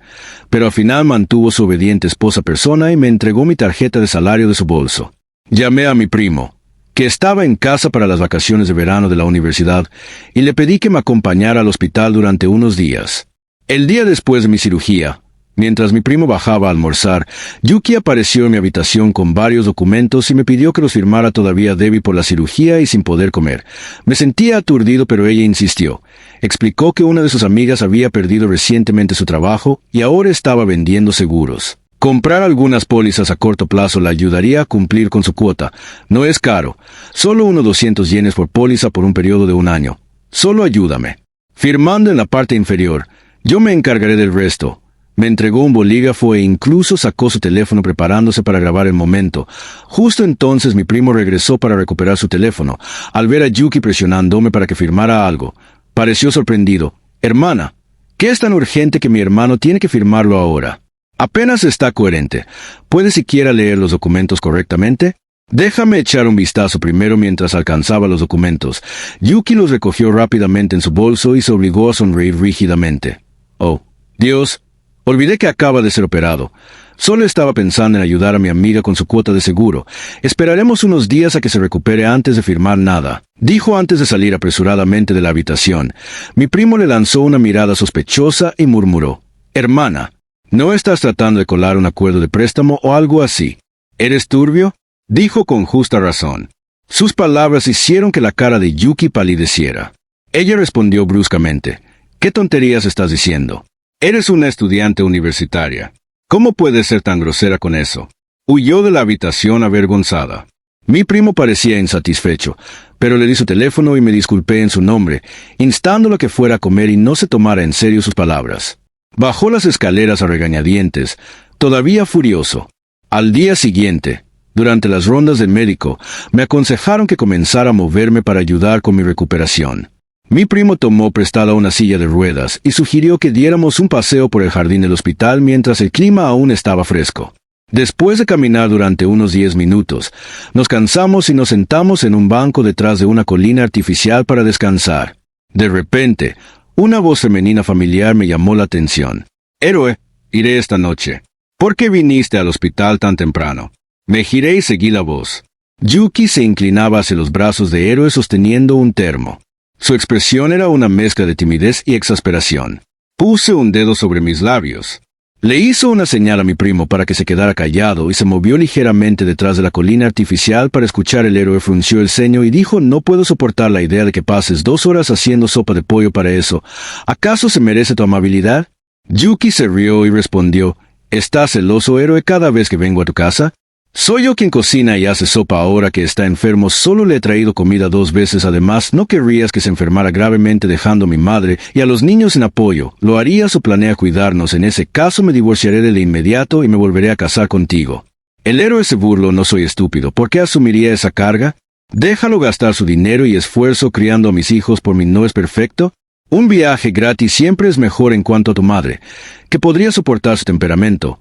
pero al final mantuvo su obediente esposa persona y me entregó mi tarjeta de salario de su bolso. Llamé a mi primo, que estaba en casa para las vacaciones de verano de la universidad, y le pedí que me acompañara al hospital durante unos días. El día después de mi cirugía, mientras mi primo bajaba a almorzar, Yuki apareció en mi habitación con varios documentos y me pidió que los firmara, todavía débil por la cirugía y sin poder comer. Me sentía aturdido, pero ella insistió. Explicó que una de sus amigas había perdido recientemente su trabajo y ahora estaba vendiendo seguros. Comprar algunas pólizas a corto plazo la ayudaría a cumplir con su cuota. No es caro. Solo unos 200 yenes por póliza por un periodo de 1 año. Solo ayúdame. Firmando en la parte inferior. Yo me encargaré del resto. Me entregó un bolígrafo e incluso sacó su teléfono preparándose para grabar el momento. Justo entonces mi primo regresó para recuperar su teléfono, al ver a Yuki presionándome para que firmara algo. Pareció sorprendido. Hermana, ¿qué es tan urgente que mi hermano tiene que firmarlo ahora? Apenas está coherente. ¿Puede siquiera leer los documentos correctamente? Déjame echar un vistazo primero mientras alcanzaba los documentos. Yuki los recogió rápidamente en su bolso y se obligó a sonreír rígidamente. Oh, Dios, olvidé que acaba de ser operado. Solo estaba pensando en ayudar a mi amiga con su cuota de seguro. Esperaremos unos días a que se recupere antes de firmar nada, dijo antes de salir apresuradamente de la habitación. Mi primo le lanzó una mirada sospechosa y murmuró. Hermana, ¿no estás tratando de colar un acuerdo de préstamo o algo así? ¿Eres turbio? Dijo con justa razón. Sus palabras hicieron que la cara de Yuki palideciera. Ella respondió bruscamente. ¿Qué tonterías estás diciendo? Eres una estudiante universitaria. ¿Cómo puedes ser tan grosera con eso? Huyó de la habitación avergonzada. Mi primo parecía insatisfecho, pero le di su teléfono y me disculpé en su nombre, instándolo a que fuera a comer y no se tomara en serio sus palabras. Bajó las escaleras a regañadientes, todavía furioso. Al día siguiente, durante las rondas del médico, me aconsejaron que comenzara a moverme para ayudar con mi recuperación. Mi primo tomó prestada una silla de ruedas y sugirió que diéramos un paseo por el jardín del hospital mientras el clima aún estaba fresco. Después de caminar durante unos 10 minutos, nos cansamos y nos sentamos en un banco detrás de una colina artificial para descansar. De repente, una voz femenina familiar me llamó la atención. Héroe, iré esta noche. ¿Por qué viniste al hospital tan temprano? Me giré y seguí la voz. Yuki se inclinaba hacia los brazos de Héroe sosteniendo un termo. Su expresión era una mezcla de timidez y exasperación. Puse un dedo sobre mis labios. Le hizo una señal a mi primo para que se quedara callado y se movió ligeramente detrás de la colina artificial para escuchar. El héroe frunció el ceño y dijo: no puedo soportar la idea de que pases 2 horas haciendo sopa de pollo para eso. ¿Acaso se merece tu amabilidad? Yuki se rió y respondió: ¿estás celoso, héroe, cada vez que vengo a tu casa? Soy yo quien cocina y hace sopa ahora que está enfermo. Solo le he traído comida 2 veces. Además, no querrías que se enfermara gravemente dejando a mi madre y a los niños sin apoyo. ¿Lo harías o planea cuidarnos? En ese caso me divorciaré de inmediato y me volveré a casar contigo. El héroe se burló: no soy estúpido. ¿Por qué asumiría esa carga? Déjalo gastar su dinero y esfuerzo criando a mis hijos por mí. ¿No es perfecto? Un viaje gratis siempre es mejor en cuanto a tu madre, que podría soportar su temperamento.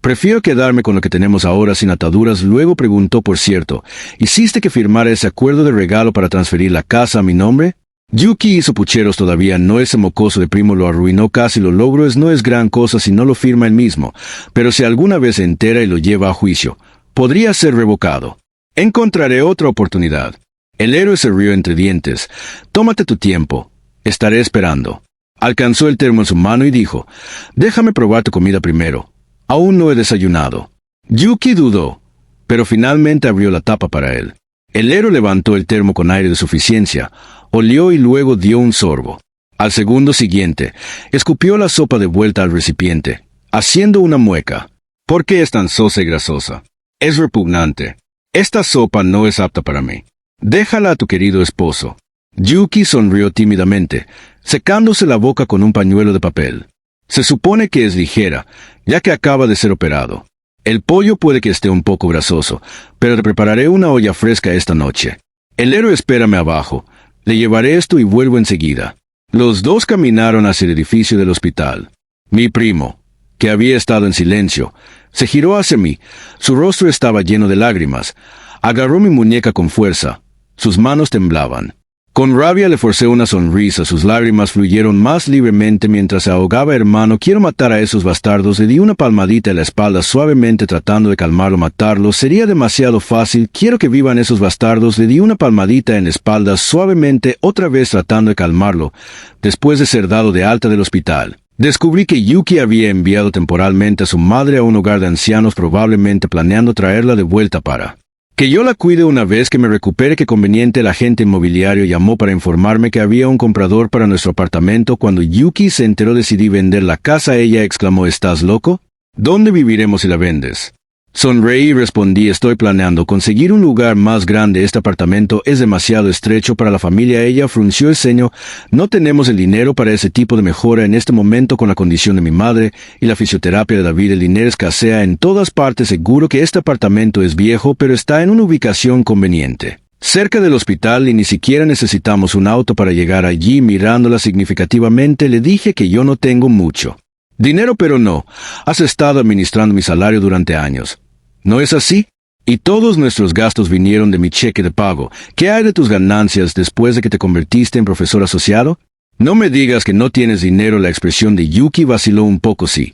Prefiero quedarme con lo que tenemos ahora sin ataduras. Luego preguntó: por cierto, ¿hiciste que firmara ese acuerdo de regalo para transferir la casa a mi nombre? Yuki hizo pucheros todavía. No, ese mocoso de primo lo arruinó casi. Lo logro. No es gran cosa si no lo firma él mismo, pero si alguna vez se entera y lo lleva a juicio, podría ser revocado. Encontraré otra oportunidad. El héroe se rió entre dientes. Tómate tu tiempo. Estaré esperando. Alcanzó el termo en su mano y dijo: déjame probar tu comida primero. Aún no he desayunado. Yuki dudó, pero finalmente abrió la tapa para él. El héroe levantó el termo con aire de suficiencia, olió y luego dio un sorbo. Al segundo siguiente, escupió la sopa de vuelta al recipiente, haciendo una mueca. ¿Por qué es tan sosa y grasosa? Es repugnante. Esta sopa no es apta para mí. Déjala a tu querido esposo. Yuki sonrió tímidamente, secándose la boca con un pañuelo de papel. Se supone que es ligera, ya que acaba de ser operado. El pollo puede que esté un poco grasoso, pero te prepararé una olla fresca esta noche. El héroe espérame abajo. Le llevaré esto y vuelvo enseguida. Los dos caminaron hacia el edificio del hospital. Mi primo, que había estado en silencio, se giró hacia mí. Su rostro estaba lleno de lágrimas. Agarró mi muñeca con fuerza. Sus manos temblaban. Con rabia le forcé una sonrisa. Sus lágrimas fluyeron más libremente mientras se ahogaba. Hermano, quiero matar a esos bastardos. Le di una palmadita en la espalda suavemente tratando de calmarlo. Matarlo sería demasiado fácil. Quiero que vivan esos bastardos. Le di una palmadita en la espalda suavemente, otra vez tratando de calmarlo. Después de ser dado de alta del hospital, descubrí que Yuki había enviado temporalmente a su madre a un hogar de ancianos, probablemente planeando traerla de vuelta para que yo la cuide una vez que me recupere. Qué conveniente. El agente inmobiliario llamó para informarme que había un comprador para nuestro apartamento. Cuando Yuki se enteró, decidí vender la casa. Ella exclamó: ¿estás loco? ¿Dónde viviremos si la vendes? Sonreí y respondí, estoy planeando conseguir un lugar más grande. Este apartamento es demasiado estrecho para la familia. Ella frunció el ceño. No tenemos el dinero para ese tipo de mejora en este momento con la condición de mi madre y la fisioterapia de David. El dinero escasea en todas partes. Seguro que este apartamento es viejo, pero está en una ubicación conveniente, cerca del hospital, y ni siquiera necesitamos un auto para llegar allí. Mirándola significativamente, le dije que yo no tengo mucho dinero, pero no. Has estado administrando mi salario durante años, ¿no es así? Y todos nuestros gastos vinieron de mi cheque de pago. ¿Qué hay de tus ganancias después de que te convertiste en profesor asociado? No me digas que no tienes dinero. La expresión de Yuki vaciló un poco, sí.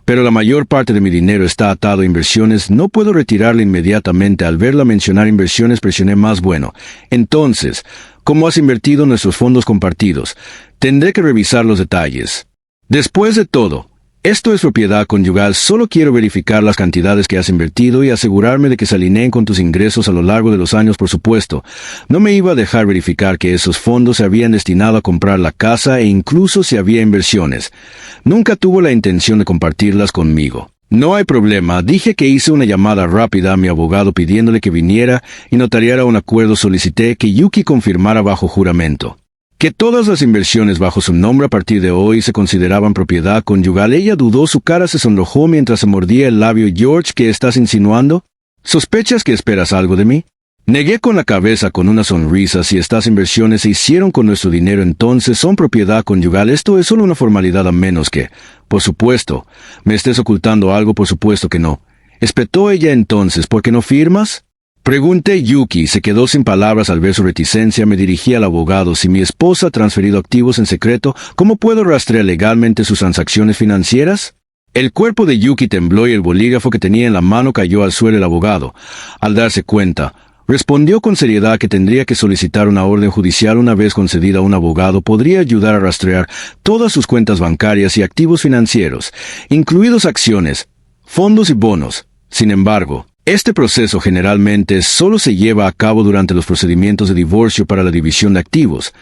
Pero la mayor parte de mi dinero está atado a inversiones. No puedo retirarlo inmediatamente. Al verla mencionar inversiones, presioné más. Bueno, entonces, ¿cómo has invertido nuestros fondos compartidos? Tendré que revisar los detalles. Después de todo, esto es propiedad conyugal. Solo quiero verificar las cantidades que has invertido y asegurarme de que se alineen con tus ingresos a lo largo de los años. Por supuesto, no me iba a dejar verificar que esos fondos se habían destinado a comprar la casa, e incluso si había inversiones. Nunca tuvo la intención de compartirlas conmigo. No hay problema. Dije que hice una llamada rápida a mi abogado pidiéndole que viniera y notariara un acuerdo. Solicité que Yuki confirmara bajo juramento que todas las inversiones bajo su nombre a partir de hoy se consideraban propiedad conyugal. Ella dudó, su cara se sonrojó mientras se mordía el labio. George, ¿qué estás insinuando? ¿Sospechas que esperas algo de mí? Negué con la cabeza con una sonrisa. Si estas inversiones se hicieron con nuestro dinero, entonces son propiedad conyugal. Esto es solo una formalidad, a menos que, por supuesto, me estés ocultando algo. Por supuesto que no. Espetó ella. Entonces, ¿por qué no firmas? Pregunté. Yuki se quedó sin palabras al ver su reticencia. Me dirigí al abogado. Si mi esposa ha transferido activos en secreto, ¿cómo puedo rastrear legalmente sus transacciones financieras? El cuerpo de Yuki tembló y el bolígrafo que tenía en la mano cayó al suelo. El abogado, al darse cuenta, respondió con seriedad que tendría que solicitar una orden judicial. Una vez concedida, un abogado podría ayudar a rastrear todas sus cuentas bancarias y activos financieros, incluidos acciones, fondos y bonos. Sin embargo, este proceso generalmente solo se lleva a cabo durante los procedimientos de divorcio para la división de activos.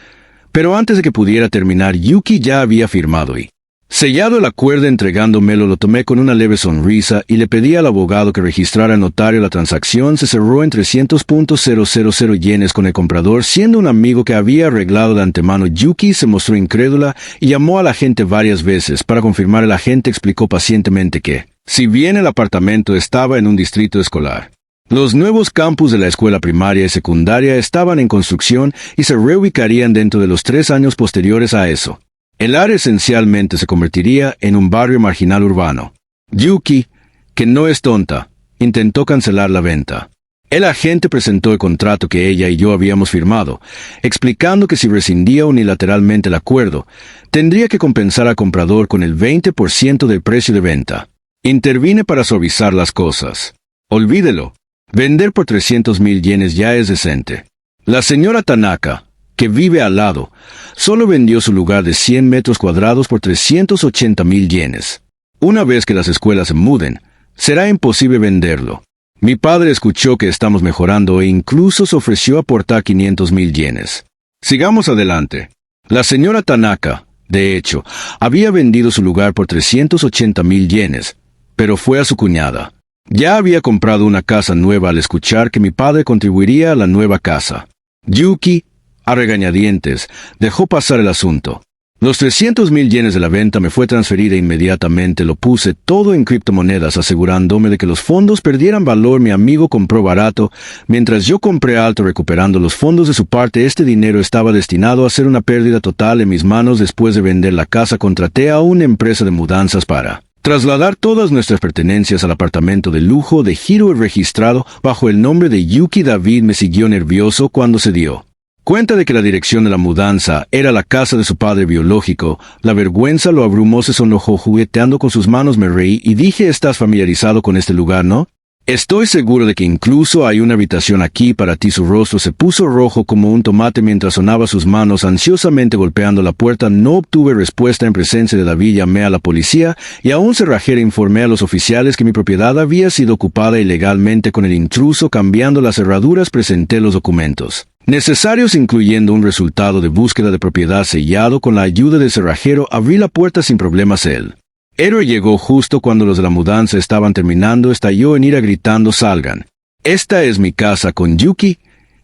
Pero antes de que pudiera terminar, Yuki ya había firmado y sellado el acuerdo. Entregándomelo, lo tomé con una leve sonrisa y le pedí al abogado que registrara al notario la transacción. Se cerró en 300.000 yenes con el comprador, siendo un amigo que había arreglado de antemano. Yuki se mostró incrédula y llamó al agente varias veces para confirmar. El agente explicó pacientemente que, si bien el apartamento estaba en un distrito escolar, los nuevos campus de la escuela primaria y secundaria estaban en construcción y se reubicarían dentro de los 3 años posteriores a eso. El área esencialmente se convertiría en un barrio marginal urbano. Yuki, que no es tonta, intentó cancelar la venta. El agente presentó el contrato que ella y yo habíamos firmado, explicando que si rescindía unilateralmente el acuerdo, tendría que compensar al comprador con el 20% del precio de venta. Intervine para suavizar las cosas. Olvídelo. Vender por 300.000 yenes ya es decente. La señora Tanaka, que vive al lado, solo vendió su lugar de 100 metros cuadrados por 380.000 yenes. Una vez que las escuelas se muden, será imposible venderlo. Mi padre escuchó que estamos mejorando e incluso se ofreció a aportar 500.000 yenes. Sigamos adelante. La señora Tanaka, de hecho, había vendido su lugar por 380.000 yenes, pero fue a su cuñada. Ya había comprado una casa nueva al escuchar que mi padre contribuiría a la nueva casa. Yuki, a regañadientes, dejó pasar el asunto. Los 300.000 yenes de la venta me fue transferida inmediatamente. Lo puse todo en criptomonedas, asegurándome de que los fondos perdieran valor. Mi amigo compró barato, mientras yo compré alto, recuperando los fondos de su parte. Este dinero estaba destinado a ser una pérdida total en mis manos. Después de vender la casa, contraté a una empresa de mudanzas para trasladar todas nuestras pertenencias al apartamento de lujo de giro registrado bajo el nombre de Yuki. David me siguió nervioso cuando se dio cuenta de que la dirección de la mudanza era la casa de su padre biológico. La vergüenza lo abrumó. Se sonrojó jugueteando con sus manos. Me reí y dije, ¿estás familiarizado con este lugar, no? Estoy seguro de que incluso hay una habitación aquí para ti. Su rostro se puso rojo como un tomate mientras sonaba sus manos ansiosamente golpeando la puerta. No obtuve respuesta en presencia de David. Llamé a la policía y a un cerrajero informé a los oficiales que mi propiedad había sido ocupada ilegalmente con el intruso. Cambiando las cerraduras, presenté los documentos necesarios, incluyendo un resultado de búsqueda de propiedad sellado. Con la ayuda del cerrajero, abrí la puerta sin problemas. Él Héroe llegó justo cuando los de la mudanza estaban terminando, estalló en ira gritando: «¡Salgan! Esta es mi casa con Yuki.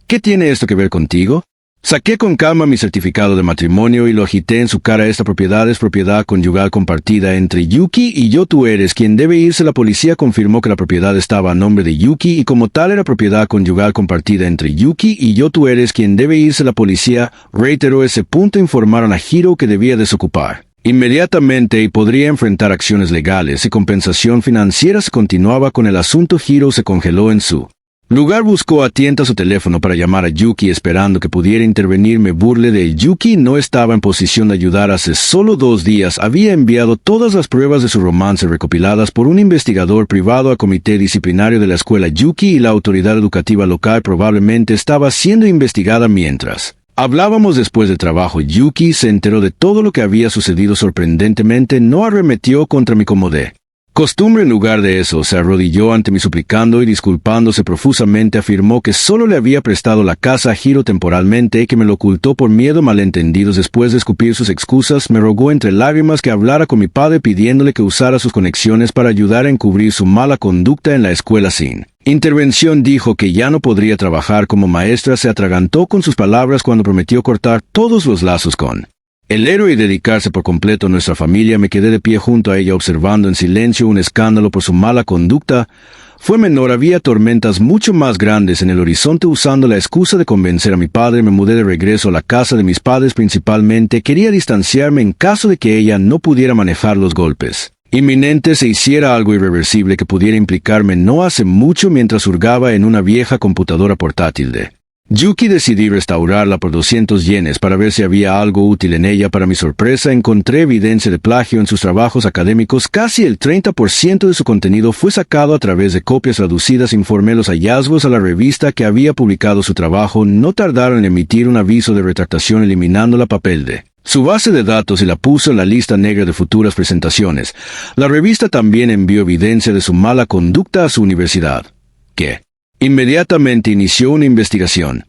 ¿Qué tiene esto que ver contigo?» Saqué con calma mi certificado de matrimonio y lo agité en su cara. «Esta propiedad es propiedad conyugal compartida entre Yuki y yo. Tú eres quien debe irse». La policía confirmó que la propiedad estaba a nombre de Yuki y como tal era propiedad conyugal compartida entre Yuki y yo. «Tú eres quien debe irse». La policía reiteró ese punto. Informaron a Hiro que debía desocupar inmediatamente y podría enfrentar acciones legales y compensación financiera si continuaba con el asunto. Hiro se congeló en su lugar. Buscó a tientas su teléfono para llamar a Yuki esperando que pudiera intervenir. Me burlé de él. Yuki no estaba en posición de ayudar. Hace solo 2 días había enviado todas las pruebas de su romance recopiladas por un investigador privado al comité disciplinario de la escuela. Yuki y la autoridad educativa local probablemente estaba siendo investigada mientras hablábamos después del trabajo. Yuki se enteró de todo lo que había sucedido. Sorprendentemente no arremetió contra mi como de costumbre. En lugar de eso, se arrodilló ante mí suplicando y disculpándose profusamente. Afirmó que solo le había prestado la casa a Hiro temporalmente y que me lo ocultó por miedo a malentendidos. Después de escupir sus excusas, me rogó entre lágrimas que hablara con mi padre pidiéndole que usara sus conexiones para ayudar a encubrir su mala conducta en la escuela sin intervención. Dijo que ya no podría trabajar como maestra. Se atragantó con sus palabras cuando prometió cortar todos los lazos con el héroe y dedicarse por completo a nuestra familia. Me quedé de pie junto a ella observando en silencio un escándalo por su mala conducta. Fue menor, había tormentas mucho más grandes en el horizonte. Usando la excusa de convencer a mi padre, me mudé de regreso a la casa de mis padres. Principalmente quería distanciarme en caso de que ella no pudiera manejar los golpes inminentes e hiciera algo irreversible que pudiera implicarme. No hace mucho, mientras hurgaba en una vieja computadora portátil de Yuki, decidí restaurarla por 200 yenes para ver si había algo útil en ella. Para mi sorpresa, encontré evidencia de plagio en sus trabajos académicos. Casi el 30% de su contenido fue sacado a través de copias traducidas. Informé los hallazgos a la revista que había publicado su trabajo. No tardaron en emitir un aviso de retractación eliminando la papel de su base de datos y la puso en la lista negra de futuras presentaciones. La revista también envió evidencia de su mala conducta a su universidad, que inmediatamente inició una investigación.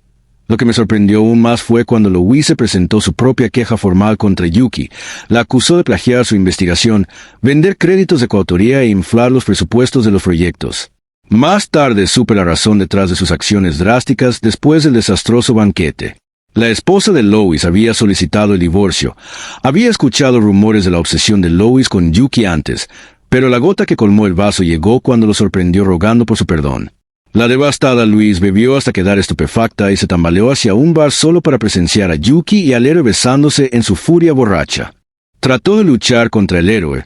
Lo que me sorprendió aún más fue cuando Louise presentó su propia queja formal contra Yuki. La acusó de plagiar su investigación, vender créditos de coautoría e inflar los presupuestos de los proyectos. Más tarde supe la razón detrás de sus acciones drásticas. Después del desastroso banquete, la esposa de Lois había solicitado el divorcio. Había escuchado rumores de la obsesión de Lois con Yuki antes, pero la gota que colmó el vaso llegó cuando lo sorprendió rogando por su perdón. La devastada Louise bebió hasta quedar estupefacta y se tambaleó hacia un bar solo para presenciar a Yuki y al héroe besándose en su furia borracha. Trató de luchar contra el héroe,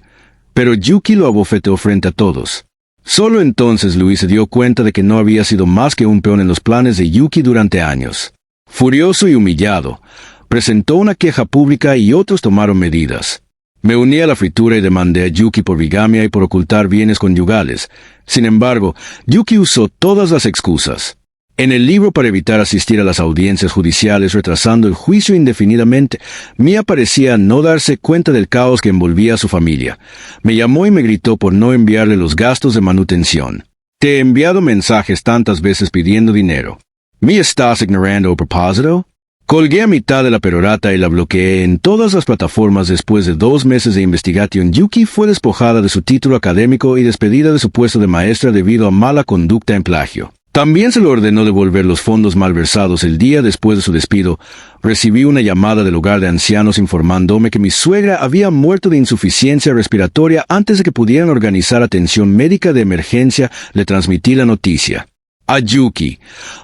pero Yuki lo abofeteó frente a todos. Solo entonces Louise se dio cuenta de que no había sido más que un peón en los planes de Yuki durante años. Furioso y humillado, presentó una queja pública y otros tomaron medidas. Me uní a la fritura y demandé a Yuki por bigamia y por ocultar bienes conyugales. Sin embargo, Yuki usó todas las excusas en el libro para evitar asistir a las audiencias judiciales, retrasando el juicio indefinidamente. Mia parecía no darse cuenta del caos que envolvía a su familia. Me llamó y me gritó por no enviarle los gastos de manutención. «Te he enviado mensajes tantas veces pidiendo dinero. ¿Me estás ignorando a propósito?» Colgué a mitad de la perorata y la bloqueé en todas las plataformas. Después de 2 meses de investigación, Yuki fue despojada de su título académico y despedida de su puesto de maestra debido a mala conducta en plagio. También se le ordenó devolver los fondos malversados. El día después de su despido, recibí una llamada del hogar de ancianos informándome que mi suegra había muerto de insuficiencia respiratoria. Antes de que pudieran organizar atención médica de emergencia, le transmití la noticia a Yuki.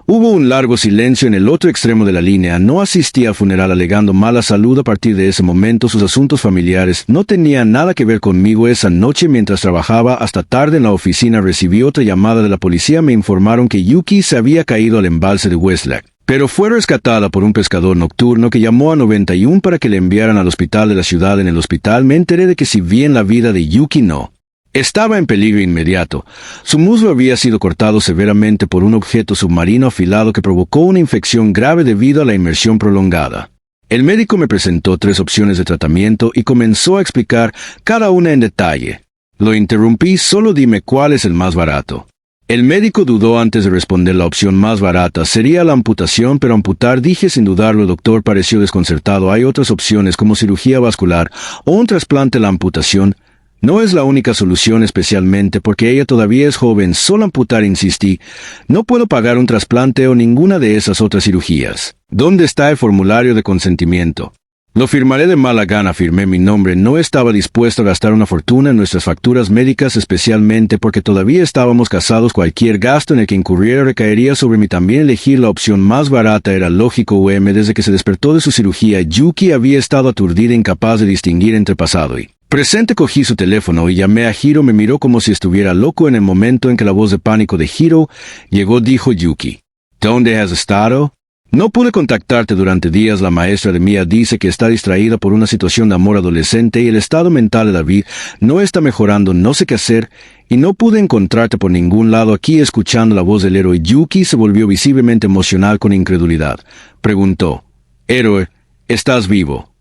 Hubo un largo silencio en el otro extremo de la línea. No asistí al funeral alegando mala salud. A partir de ese momento, sus asuntos familiares no tenían nada que ver conmigo. Esa noche, mientras trabajaba hasta tarde en la oficina, recibí otra llamada de la policía. Me informaron que Yuki se había caído al embalse de Westlake, pero fue rescatada por un pescador nocturno que llamó a 91 para que le enviaran al hospital de la ciudad. En el hospital me enteré de que si bien la vida de Yuki no estaba en peligro inmediato, su muslo había sido cortado severamente por un objeto submarino afilado que provocó una infección grave debido a la inmersión prolongada. El médico me presentó 3 opciones de tratamiento y comenzó a explicar cada una en detalle. Lo interrumpí: «Solo dime cuál es el más barato». El médico dudó antes de responder. La opción más barata sería la amputación, pero amputar, dije sin dudarlo. El doctor pareció desconcertado. «Hay otras opciones como cirugía vascular o un trasplante». La amputación No es la única solución, especialmente porque ella todavía es joven. Solo amputar, insistí. No puedo pagar un trasplante o ninguna de esas otras cirugías. ¿Dónde está el formulario de consentimiento? Lo firmaré de mala gana, firmé mi nombre. No estaba dispuesto a gastar una fortuna en nuestras facturas médicas, especialmente porque todavía estábamos casados. Cualquier gasto en el que incurriera recaería sobre mí. También elegir la opción más barata era lógico. Desde que se despertó de su cirugía, Yuki había estado aturdida, incapaz de distinguir entre pasado y presente. Cogí su teléfono y llamé a Hiro. Me miró como si estuviera loco. En el momento en que la voz de pánico de Hiro llegó, dijo Yuki: ¿Dónde has estado? No pude contactarte durante días. La maestra de Mia dice que está distraída por una situación de amor adolescente y el estado mental de David no está mejorando. No sé qué hacer y no pude encontrarte por ningún lado. Aquí, escuchando la voz del héroe, Yuki se volvió visiblemente emocional con incredulidad. Preguntó: Héroe, ¿estás vivo?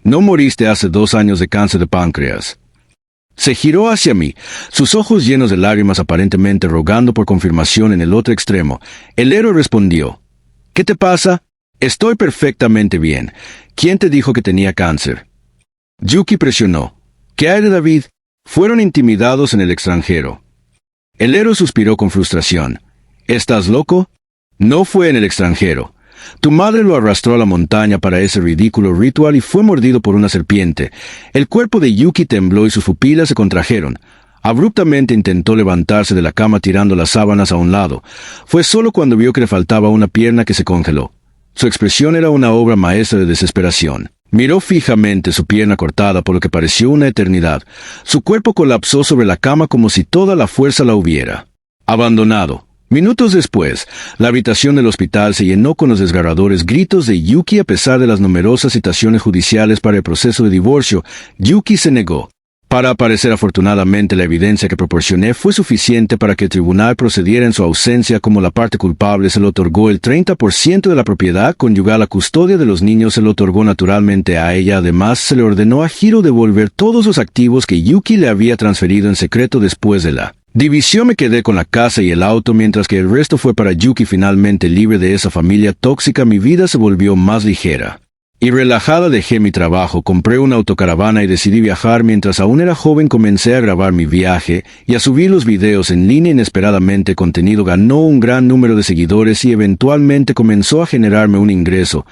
¿No moriste hace 2 años de cáncer de páncreas? Se giró hacia mí, sus ojos llenos de lágrimas, aparentemente rogando por confirmación. En el otro extremo, el héroe respondió: ¿Qué te pasa? Estoy perfectamente bien. ¿Quién te dijo que tenía cáncer? Yuki presionó: ¿Qué hay de David? Fueron intimidados en el extranjero. El héroe suspiró con frustración. ¿Estás loco? No fue en el extranjero. Tu madre lo arrastró a la montaña para ese ridículo ritual y fue mordido por una serpiente. El cuerpo de Yuki tembló y sus pupilas se contrajeron. Abruptamente intentó levantarse de la cama tirando las sábanas a un lado. Fue solo cuando vio que le faltaba una pierna que se congeló. Su expresión era una obra maestra de desesperación. Miró fijamente su pierna cortada por lo que pareció una eternidad. Su cuerpo colapsó sobre la cama como si toda la fuerza la hubiera abandonado. Minutos después, la habitación del hospital se llenó con los desgarradores gritos de Yuki. A pesar de las numerosas citaciones judiciales para el proceso de divorcio, Yuki se negó. Para aparecer, afortunadamente, la evidencia que proporcioné fue suficiente para que el tribunal procediera en su ausencia. Como la parte culpable, se le otorgó el 30% de la propiedad conyugal. La custodia de los niños se le otorgó naturalmente a ella. Además, se le ordenó a Hiro devolver todos los activos que Yuki le había transferido en secreto después de la división. Me quedé con la casa y el auto, mientras que el resto fue para Yuki. Finalmente libre de esa familia tóxica, mi vida se volvió más ligera y relajada. Dejé mi trabajo, compré una autocaravana y decidí viajar. Mientras aún era joven, comencé a grabar mi viaje y a subir los videos en línea. Inesperadamente, el contenido ganó un gran número de seguidores y eventualmente comenzó a generarme un ingreso.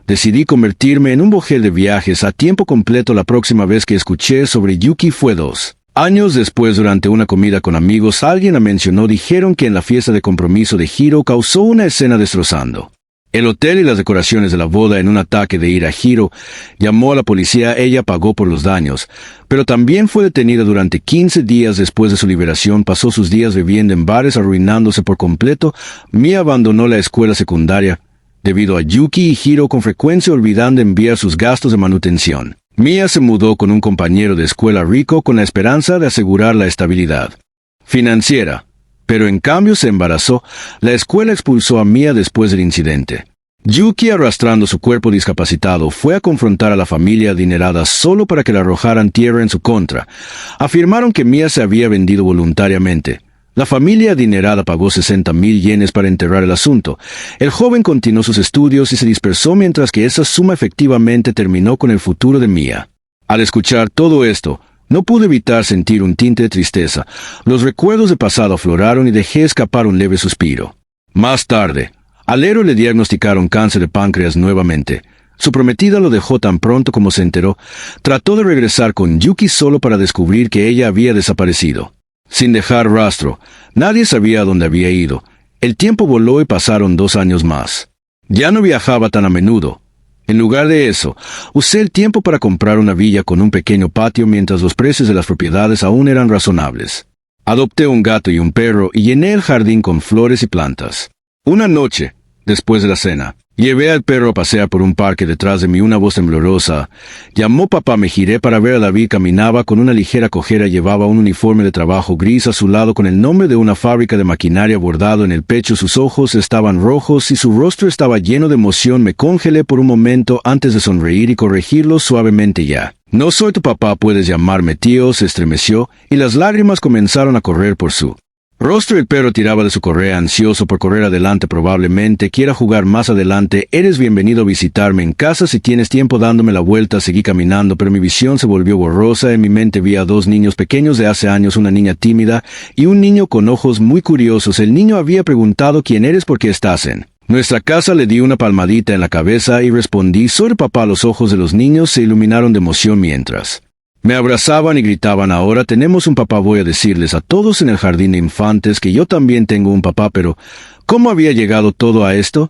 Decidí convertirme en un blogger de viajes a tiempo completo. La próxima vez que escuché sobre Yuki fue 2 años después, durante una comida con amigos. Alguien la mencionó. Dijeron que en la fiesta de compromiso de Hiro causó una escena destrozando el hotel y las decoraciones de la boda. En un ataque de ira, Hiro llamó a la policía. Ella pagó por los daños, pero también fue detenida durante 15 días. Después de su liberación, pasó sus días bebiendo en bares, arruinándose por completo. Mia abandonó la escuela secundaria debido a Yuki y Hiro, con frecuencia olvidando enviar sus gastos de manutención. Mia se mudó con un compañero de escuela rico con la esperanza de asegurar la estabilidad financiera. Pero en cambio se embarazó. La escuela expulsó a Mia después del incidente. Yuki, arrastrando su cuerpo discapacitado, fue a confrontar a la familia adinerada solo para que le arrojaran tierra en su contra. Afirmaron que Mia se había vendido voluntariamente. La familia adinerada pagó 60,000 yenes para enterrar el asunto. El joven continuó sus estudios y se dispersó, mientras que esa suma efectivamente terminó con el futuro de Mia. Al escuchar todo esto, no pude evitar sentir un tinte de tristeza. Los recuerdos del pasado afloraron y dejé escapar un leve suspiro. Más tarde, al héroe le diagnosticaron cáncer de páncreas nuevamente. Su prometida lo dejó tan pronto como se enteró. Trató de regresar con Yuki solo para descubrir que ella había desaparecido sin dejar rastro. Nadie sabía a dónde había ido. El tiempo voló y pasaron 2 años más. Ya no viajaba tan a menudo. En lugar de eso, usé el tiempo para comprar una villa con un pequeño patio mientras los precios de las propiedades aún eran razonables. Adopté un gato y un perro y llené el jardín con flores y plantas. Una noche, después de la cena, llevé al perro a pasear por un parque. Detrás de mí, una voz temblorosa llamó papá. Me giré para ver a David. Caminaba con una ligera cojera. Llevaba un uniforme de trabajo gris azulado con el nombre de una fábrica de maquinaria bordado en el pecho. Sus ojos estaban rojos y su rostro estaba lleno de emoción. Me congelé por un momento antes de sonreír y corregirlo suavemente. Ya no soy tu papá, puedes llamarme tío. Se estremeció y las lágrimas comenzaron a correr por su Rostro el perro tiraba de su correa ansioso por correr adelante probablemente, quiera jugar más adelante. Eres bienvenido a visitarme en casa si tienes tiempo. Dándome la vuelta, seguí caminando, pero mi visión se volvió borrosa. En mi mente vi a dos niños pequeños de hace años, una niña tímida y un niño con ojos muy curiosos. El niño había preguntado ¿quién eres? ¿Por qué estás en nuestra casa? Le di una palmadita en la cabeza y respondí soy papá. Los ojos de los niños se iluminaron de emoción mientras me abrazaban y gritaban ahora tenemos un papá. Voy a decirles a todos en el jardín de infantes que yo también tengo un papá, pero ¿cómo había llegado todo a esto?